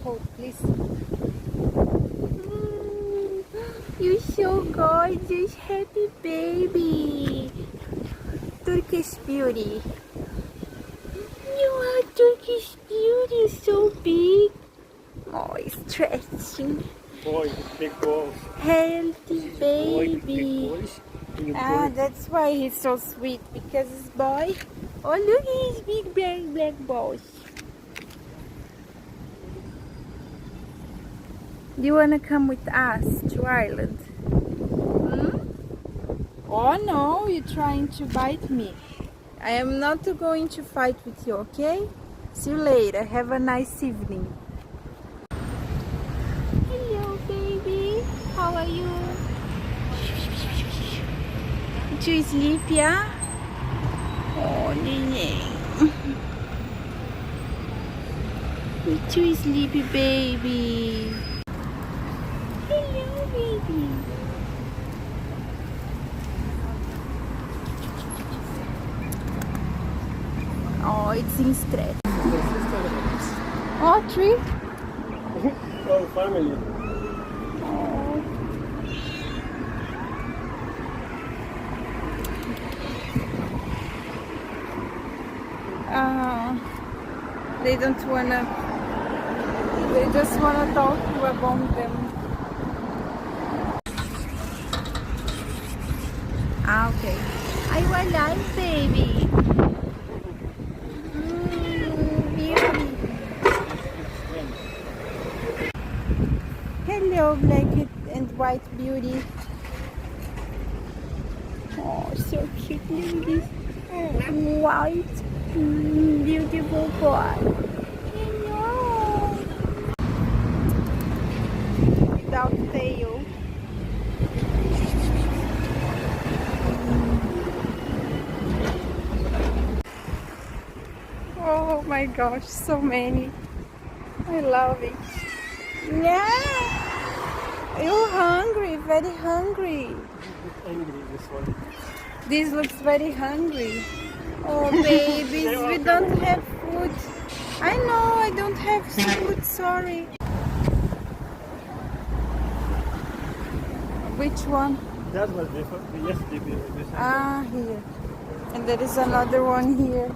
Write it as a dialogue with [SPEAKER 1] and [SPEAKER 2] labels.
[SPEAKER 1] hold, please. You're so gorgeous, happy baby. Turkish beauty. You are Turkish beauty, so big. Oh, it's stretching.
[SPEAKER 2] Boy, big balls.
[SPEAKER 1] Healthy
[SPEAKER 2] Boy, big
[SPEAKER 1] baby.
[SPEAKER 2] boys. And you
[SPEAKER 1] Ah,
[SPEAKER 2] boy.
[SPEAKER 1] that's why he's so sweet, because his boy. Oh, look at his big black balls. Do you wanna come with us to Ireland? Hmm? Oh no, you're trying to bite me. I am not going to fight with you, okay? See you later. Have a nice evening. Hello, baby. How are you? Too sleepy, yeah? Oh, Nene. You're too sleepy, baby. Hello, baby. Oh, it's in stretch. Oh, tree.
[SPEAKER 2] Oh, family.
[SPEAKER 1] Oh. They don't wanna. They just wanna talk to about them. Ah, okay. Are you alive, baby? Beauty. Hello, black and white beauty. Oh, so cute. Look at this white, beautiful boy. Hello. Without tail. Oh my gosh, so many. I love it. Yeah. You're hungry, very hungry.
[SPEAKER 2] Angry, this one.
[SPEAKER 1] This looks very hungry. Oh, babies, we don't have food. I know, I don't have food, sorry. Which one?
[SPEAKER 2] That was before. Yesterday, this
[SPEAKER 1] Ah, here. And there is another one here.